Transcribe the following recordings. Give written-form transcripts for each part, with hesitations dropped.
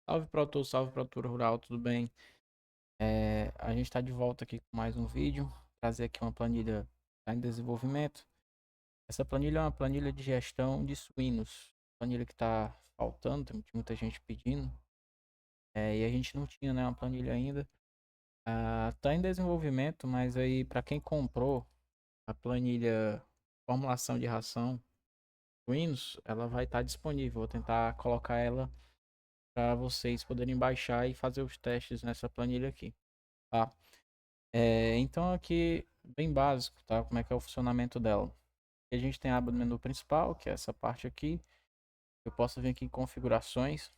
Salve produtor, salve produtora rural, tudo bem? A gente está de volta aqui com mais um vídeo, trazer aqui uma planilha tá em desenvolvimento. Essa planilha é uma planilha de gestão de suínos, planilha que está faltando, tem muita gente pedindo, e a gente não tinha, né, uma planilha ainda. Tá em desenvolvimento, mas aí para quem comprou a planilha formulação de ração suínos, ela vai estar disponível. Vou tentar colocar ela para vocês poderem baixar e fazer os testes nessa planilha aqui, tá? Então aqui, bem básico, tá? Como é que é o funcionamento dela. Aqui a gente tem a aba do menu principal, que é essa parte aqui. Eu posso vir aqui em configurações,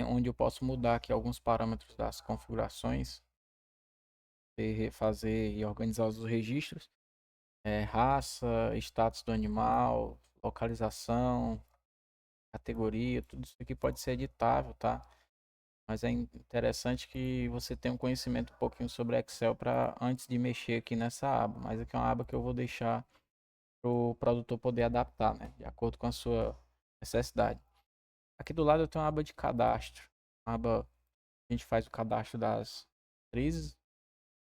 onde eu posso mudar aqui alguns parâmetros das configurações, fazer e organizar os registros. Raça, status do animal, localização, categoria, tudo isso aqui pode ser editável, tá? Mas é interessante que você tenha um conhecimento um pouquinho sobre Excel para antes de mexer aqui nessa aba. Mas aqui é uma aba que eu vou deixar para o produtor poder adaptar, né? De acordo com a sua necessidade. Aqui do lado eu tenho uma aba de cadastro. Uma aba, a gente faz o cadastro das matrizes.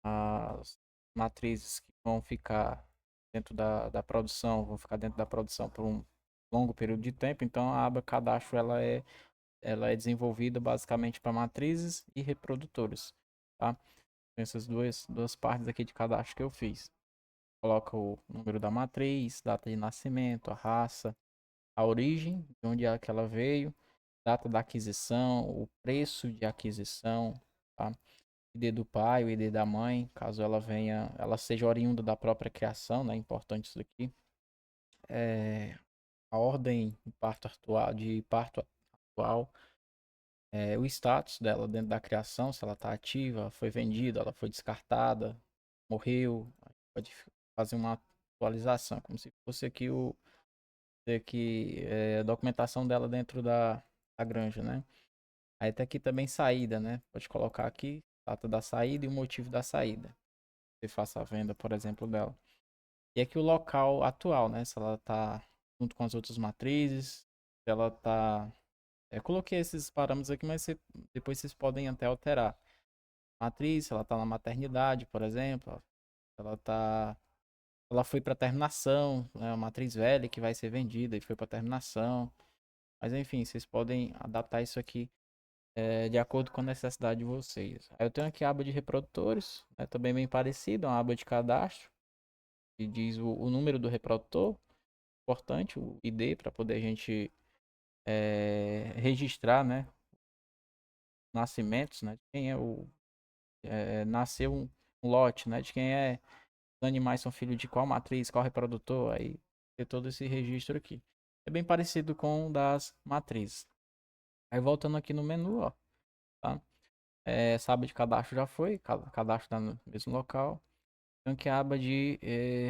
As matrizes que vão ficar dentro da produção, vão ficar dentro da produção por um longo período de tempo. Então a aba cadastro ela é desenvolvida basicamente para matrizes e reprodutores, tá? Tem essas duas partes aqui de cadastro que eu fiz. Coloca o número da matriz, data de nascimento, a raça, a origem, de onde é que ela veio, data da aquisição, o preço de aquisição, tá? ID do pai, o ID da mãe, caso ela seja oriunda da própria criação, né? Importante isso aqui. A ordem de parto atual, o status dela dentro da criação, se ela está ativa, foi vendida, ela foi descartada, morreu, pode fazer uma atualização, como se fosse aqui a documentação dela dentro da granja, né? Aí tá aqui também saída, né? Pode colocar aqui data da saída e o motivo da saída. Você faça a venda, por exemplo, dela. E aqui o local atual, né? Se ela tá junto com as outras matrizes, se ela tá. Eu coloquei esses parâmetros aqui, mas depois vocês podem até alterar. Matriz, se ela tá na maternidade, por exemplo, se ela foi para terminação, né? Uma matriz velha que vai ser vendida e foi para terminação. Mas enfim, vocês podem adaptar isso aqui de acordo com a necessidade de vocês. Aí eu tenho aqui a aba de reprodutores, né, também bem parecido, uma aba de cadastro, que diz o número do reprodutor, importante, o ID, para poder a gente registrar, né, nascimentos, né, de quem é nasceu um lote, né, de quem os animais são filhos de qual matriz, qual reprodutor, aí ter todo esse registro aqui. É bem parecido com o das matrizes. Aí voltando aqui no menu, ó, tá? Essa aba de cadastro já foi, cadastro tá no mesmo local. Então aqui a aba de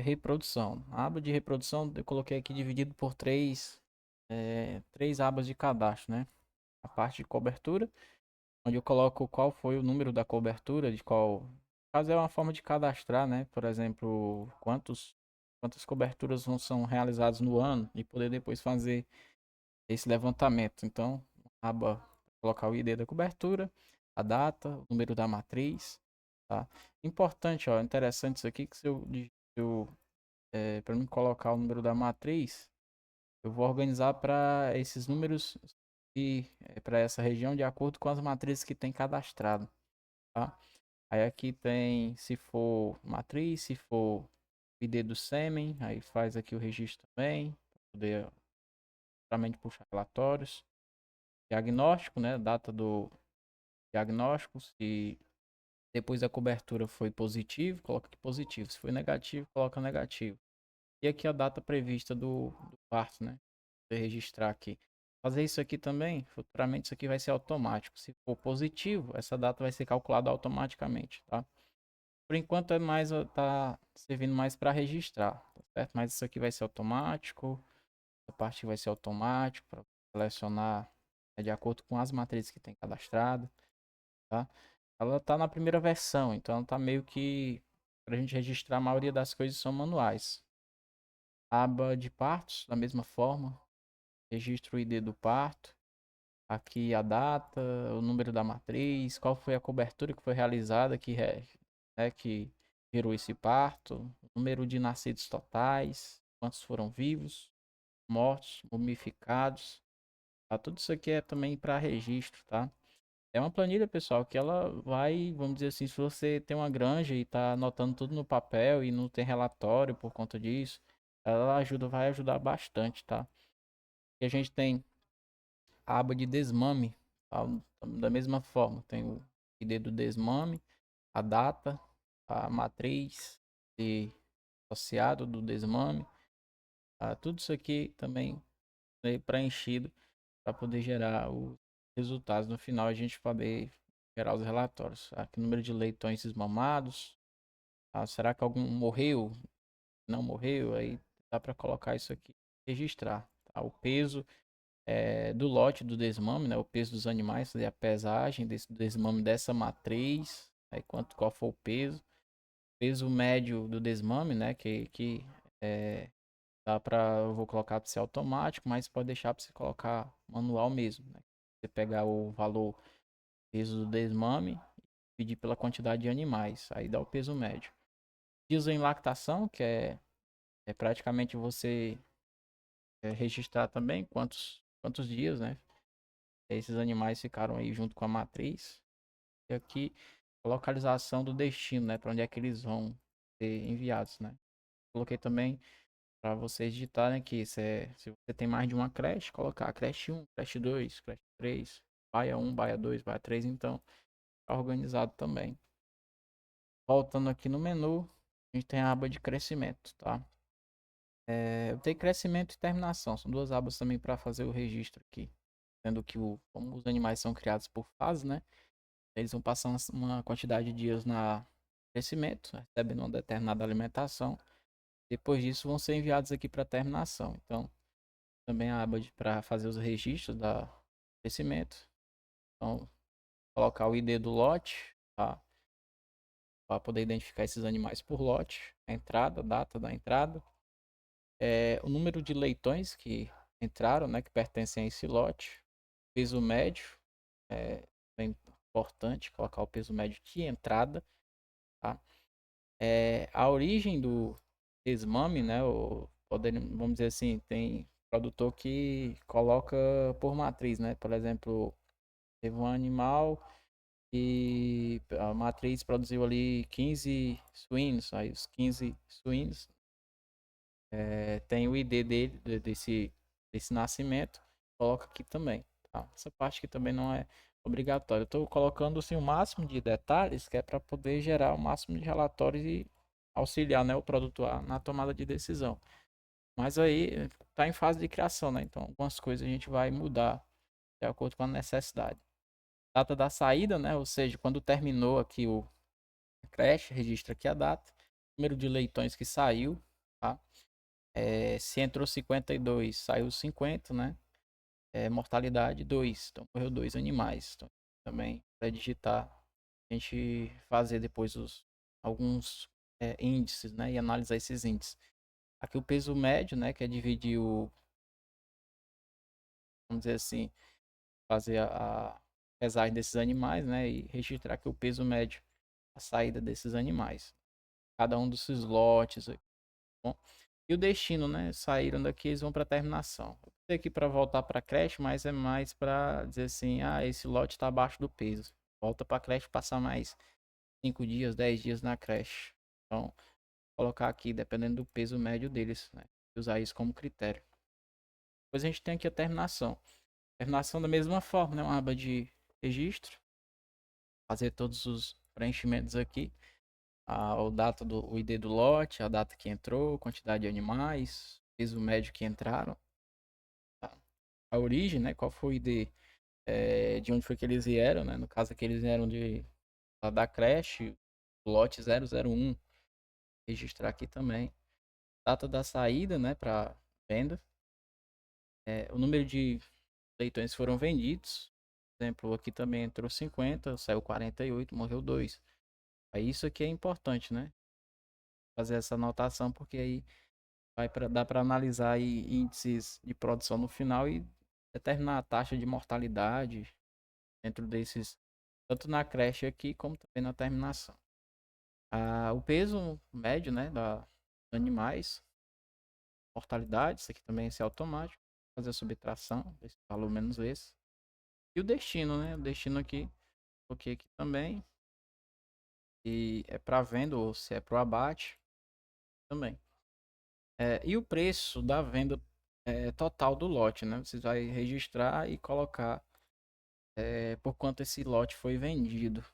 reprodução. A aba de reprodução eu coloquei aqui dividido por três abas de cadastro, né? A parte de cobertura, onde eu coloco qual foi o número da cobertura, de qual. Caso é uma forma de cadastrar, né? Por exemplo, quantas coberturas são realizadas no ano e poder depois fazer esse levantamento. Então, aba colocar o ID da cobertura, a data, o número da matriz, tá? Importante, ó, interessante isso aqui que para mim colocar o número da matriz, eu vou organizar para esses números e para essa região de acordo com as matrizes que tem cadastrado, tá? Aí aqui tem se for matriz, se for ID do sêmen, aí faz aqui o registro também, para poder realmente puxar relatórios. Diagnóstico, né? Data do diagnóstico. Se depois da cobertura foi positivo, coloca aqui positivo. Se foi negativo, coloca negativo. E aqui a data prevista do parto, né? Vou registrar aqui. Fazer isso aqui também, futuramente isso aqui vai ser automático. Se for positivo, essa data vai ser calculada automaticamente, tá? Por enquanto tá servindo mais para registrar, tá certo? Mas isso aqui vai ser automático. Essa parte vai ser automático para selecionar de acordo com as matrizes que tem cadastrado, tá? Ela tá na primeira versão, então ela tá meio que pra gente registrar a maioria das coisas são manuais. Aba de partos, da mesma forma, registro o ID do parto, Aqui a data, o número da matriz, qual foi a cobertura que foi realizada que gerou esse parto, o número de nascidos totais, quantos foram vivos, mortos, mumificados. Tá? Tudo isso aqui é também para registro, tá? É uma planilha, pessoal, que ela vai, vamos dizer assim, se você tem uma granja e tá anotando tudo no papel e não tem relatório por conta disso, ela vai ajudar bastante, tá? E a gente tem a aba de desmame, tá? Da mesma forma, tem o ID do desmame, a data, a matriz e associado do desmame, tá? Tudo isso aqui também é preenchido para poder gerar os resultados no final, a gente poder gerar os relatórios. Aqui, número de leitões desmamados, tá? Será que algum morreu? Não morreu? Aí dá para colocar isso aqui, registrar, tá? O peso do lote do desmame, né? O peso dos animais, fazer a pesagem desse desmame dessa matriz, aí qual for o peso médio do desmame, né? Que é, dá para, eu vou colocar para ser automático, mas pode deixar para você colocar manual mesmo, né? Você pegar o valor peso do desmame e dividir pela quantidade de animais, aí dá o peso médio. Dias em lactação, que é praticamente você registrar também quantos dias, né? Esses animais ficaram aí junto com a matriz. E aqui a localização do destino, né? Para onde é que eles vão ser enviados, né? Coloquei também para vocês digitarem aqui. Se você tem mais de uma creche, colocar creche 1, creche 2, creche 3, baia 1, baia 2, baia 3, então tá organizado também. Voltando aqui no menu, a gente tem a aba de crescimento, tá? Eu tenho crescimento e terminação, são duas abas também para fazer o registro aqui. Sendo que como os animais são criados por fase, né? Eles vão passar uma quantidade de dias na crescimento, recebendo uma determinada alimentação. Depois disso, vão ser enviados aqui para terminação. Então, também a aba para fazer os registros da crescimento. Então, colocar o ID do lote, tá? Para poder identificar esses animais por lote. A entrada, a data da entrada. O número de leitões que entraram, né? Que pertencem a esse lote. Peso médio. É bem importante colocar o peso médio de entrada, tá? A origem do desmame, né? Vamos dizer assim, tem produtor que coloca por matriz, né? Por exemplo, teve um animal e a matriz produziu ali 15 suínos, aí os 15 suínos tem o ID desse nascimento, coloca aqui também, tá? Essa parte aqui também não é obrigatória. Eu estou colocando assim o máximo de detalhes que é para poder gerar o máximo de relatórios e auxiliar, né, o produtor na tomada de decisão. Mas aí está em fase de criação, né? Então algumas coisas a gente vai mudar de acordo com a necessidade. Data da saída, né? Ou seja, quando terminou aqui o creche, registra aqui a data, número de leitões que saiu, tá? Se entrou 52, saiu 50, né? Mortalidade 2, então morreu 2 animais. Então, também para digitar, a gente fazer depois alguns índices, né? E analisar esses índices. Aqui o peso médio, né? Que é dividir vamos dizer assim, fazer a pesagem desses animais, né? E registrar aqui o peso médio, a saída desses animais. Cada um desses lotes, bom. E o destino, né? Saíram daqui, eles vão para terminação. Eu tenho aqui para voltar para a creche, mas é mais para dizer assim, esse lote está abaixo do peso. Volta para a creche, passar mais 5 dias, 10 dias na creche. Então, colocar aqui, dependendo do peso médio deles, né? Usar isso como critério. Depois a gente tem aqui a terminação. Terminação da mesma forma, né? Uma aba de registro. Fazer todos os preenchimentos aqui. O ID do lote, a data que entrou, quantidade de animais, peso médio que entraram, tá? A origem, né? Qual foi o ID, de onde foi que eles vieram, né? No caso aqui eles vieram lá da creche, lote 001, registrar aqui também. Data da saída, né? Para venda. O número de leitões foram vendidos. Por exemplo, aqui também entrou 50, saiu 48, morreu 2. Aí isso aqui é importante, né? Fazer essa anotação, porque aí dar para analisar aí índices de produção no final e determinar a taxa de mortalidade dentro desses, tanto na creche aqui como também na terminação. O peso médio, né, dos animais, mortalidade, isso aqui também é automático, fazer a subtração desse valor menos esse. E o destino, né, o destino aqui, coloquei aqui também, e é para venda ou se é para o abate também. E o preço da venda total do lote, né? Você vai registrar e colocar por quanto esse lote foi vendido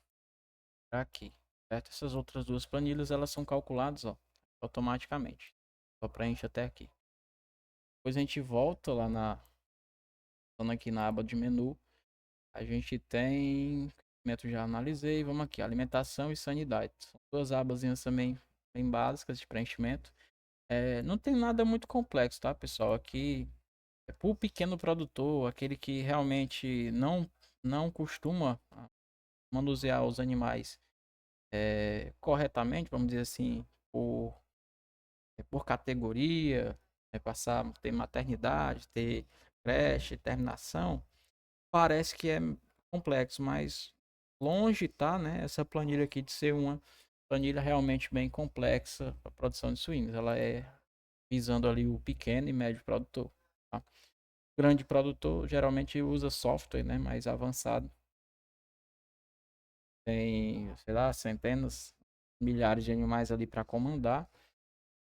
para aqui. Certo? Essas outras duas planilhas elas são calculadas, ó, automaticamente. Só preenche até aqui. Depois a gente volta lá aqui na aba de menu. A gente tem já analisei, vamos aqui, alimentação e sanidade. São duas abazinhas também bem básicas de preenchimento. Não tem nada muito complexo, tá, pessoal? Aqui é para o pequeno produtor, aquele que realmente não costuma manusear os animais corretamente, vamos dizer assim, por, por categoria, ter maternidade, ter creche, terminação, parece que é complexo, mas longe tá, né, essa planilha aqui de ser uma planilha realmente bem complexa para produção de suínos. Ela é visando ali o pequeno e médio produtor. Tá? O grande produtor geralmente usa software, né, mais avançado. Tem, sei lá, centenas, milhares de animais ali para comandar.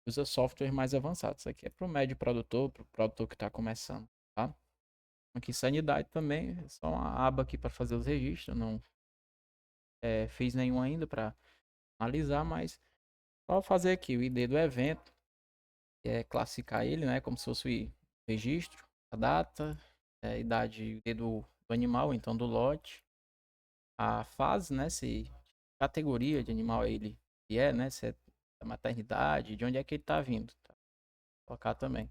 Usa software mais avançados. Isso aqui é para o médio produtor, para o produtor que está começando, tá? Aqui sanidade também, é só uma aba aqui para fazer os registros. Não fiz nenhum ainda para analisar, mas só fazer aqui o ID do evento, classificar ele, né, como se fosse o registro, a data, a idade, o ID do animal, então do lote, a fase, né, se categoria de animal ele né, se é da maternidade, de onde é que ele está vindo, tá? Colocar também.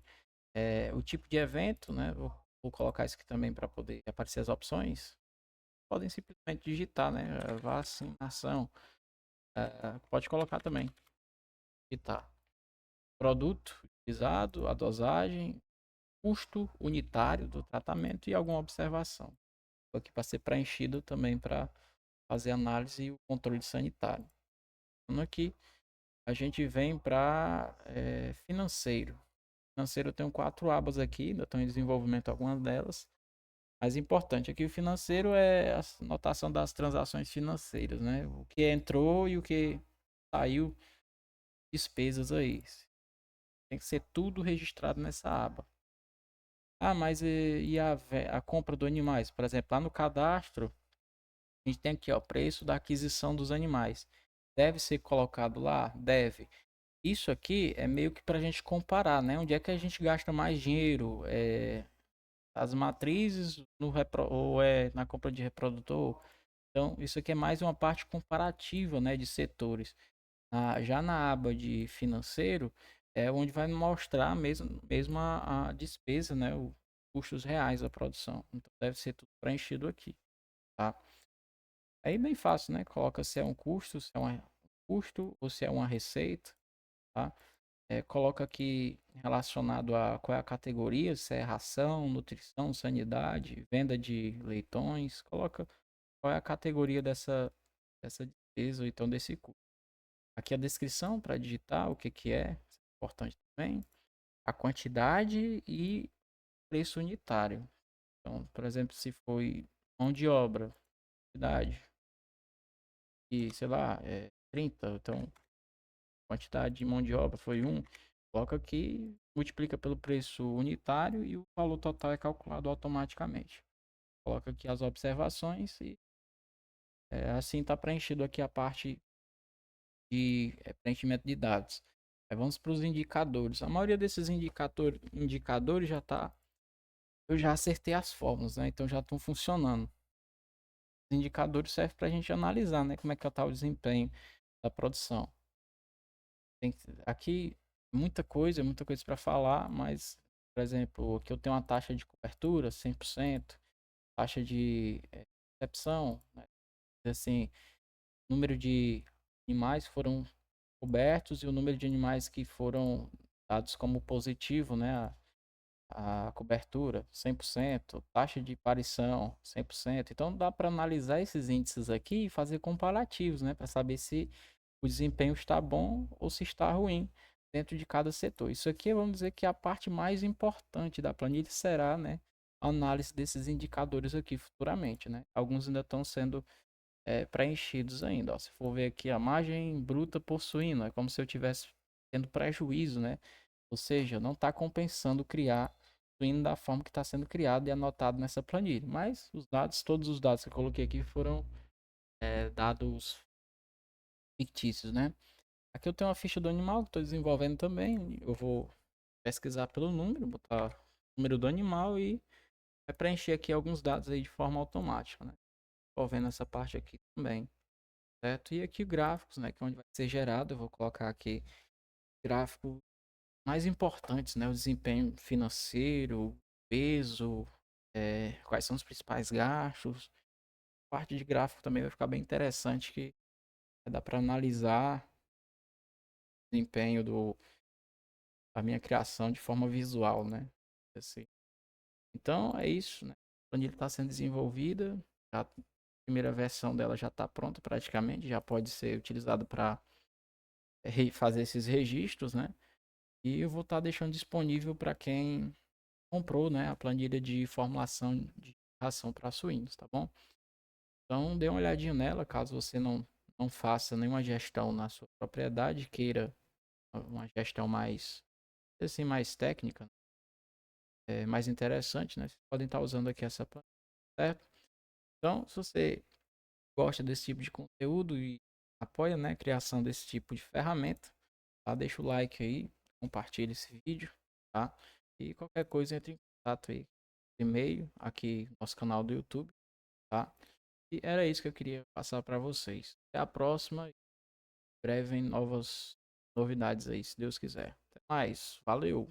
O tipo de evento, né, vou colocar isso aqui também para poder aparecer as opções. Podem simplesmente digitar, né, vacinação, pode colocar também, digitar. Produto utilizado, a dosagem, custo unitário do tratamento e alguma observação. Aqui para ser preenchido também para fazer análise e o controle sanitário. Então aqui a gente vem para financeiro. Financeiro eu tenho 4 abas aqui, ainda estão em desenvolvimento algumas delas. Mas importante aqui o financeiro é a anotação das transações financeiras, né? O que entrou e o que saiu, despesas aí. Tem que ser tudo registrado nessa aba. Mas e a compra dos animais? Por exemplo, lá no cadastro, a gente tem aqui, ó, preço da aquisição dos animais. Deve ser colocado lá? Deve. Isso aqui é meio que para a gente comparar, né? Onde é que a gente gasta mais dinheiro? As matrizes ou na compra de reprodutor? Então, isso aqui é mais uma parte comparativa, né, de setores. Já na aba de financeiro, é onde vai mostrar mesmo a despesa, né, os custos reais da produção. Então, deve ser tudo preenchido aqui, tá? Aí, bem fácil, né? Coloca se é um custo, se é um custo ou se é uma receita, tá? Coloca aqui relacionado a qual é a categoria, se é ração, nutrição, sanidade, venda de leitões. Coloca qual é a categoria dessa despesa ou então desse custo. Aqui a descrição para digitar o que que é, importante também. A quantidade e preço unitário. Então, por exemplo, se foi mão de obra, quantidade e sei lá, 30, então quantidade de mão de obra foi 1, coloca aqui, multiplica pelo preço unitário e o valor total é calculado automaticamente. Coloca aqui as observações e assim está preenchido aqui a parte de preenchimento de dados. Aí vamos para os indicadores. A maioria desses indicadores já está. Eu já acertei as fórmulas, né? Então já estão funcionando. Os indicadores servem para a gente analisar, né? Como é que está o desempenho da produção. Aqui muita coisa para falar, mas, por exemplo, aqui eu tenho uma taxa de cobertura 100%, taxa de recepção, né? Assim, número de animais foram cobertos e o número de animais que foram dados como positivo, né, a cobertura 100%, taxa de aparição 100%. Então dá para analisar esses índices aqui e fazer comparativos, né, para saber se o desempenho está bom ou se está ruim dentro de cada setor. Isso aqui vamos dizer que a parte mais importante da planilha será, né, a análise desses indicadores aqui futuramente, né? Alguns ainda estão sendo preenchidos ainda. Ó. Se for ver aqui a margem bruta por suíno, é como se eu tivesse tendo prejuízo, né? Ou seja, não está compensando criar suíno da forma que está sendo criado e anotado nessa planilha. Mas os dados, todos os dados que eu coloquei aqui foram dados fictícios, né? Aqui eu tenho uma ficha do animal que estou desenvolvendo também. Eu vou pesquisar pelo número, botar o número do animal e vai preencher aqui alguns dados aí de forma automática, né? Envolvendo essa parte aqui também, certo? E aqui gráficos, né? Que é onde vai ser gerado. Eu vou colocar aqui gráficos mais importantes, né? O desempenho financeiro, peso, quais são os principais gastos. A parte de gráfico também vai ficar bem interessante que vai dar para analisar o desempenho da minha criação de forma visual, né? Assim. Então é isso, né? A planilha está sendo desenvolvida, a primeira versão dela já está pronta praticamente, já pode ser utilizada para fazer esses registros, né? E eu vou estar deixando disponível para quem comprou, né, a planilha de formulação de ração para suínos, tá bom? Então dê uma olhadinha nela, caso você não faça nenhuma gestão na sua propriedade, queira uma gestão mais assim mais técnica, mais interessante, né? Vocês podem estar usando aqui essa planilha, certo? Então, se você gosta desse tipo de conteúdo e apoia, né, a criação desse tipo de ferramenta, tá? Deixa o like aí, compartilha esse vídeo, tá? E qualquer coisa entre em contato aí, e-mail, aqui no nosso canal do YouTube, tá? E era isso que eu queria passar para vocês. Até a próxima, em breve em novas novidades aí, se Deus quiser. Até mais, valeu!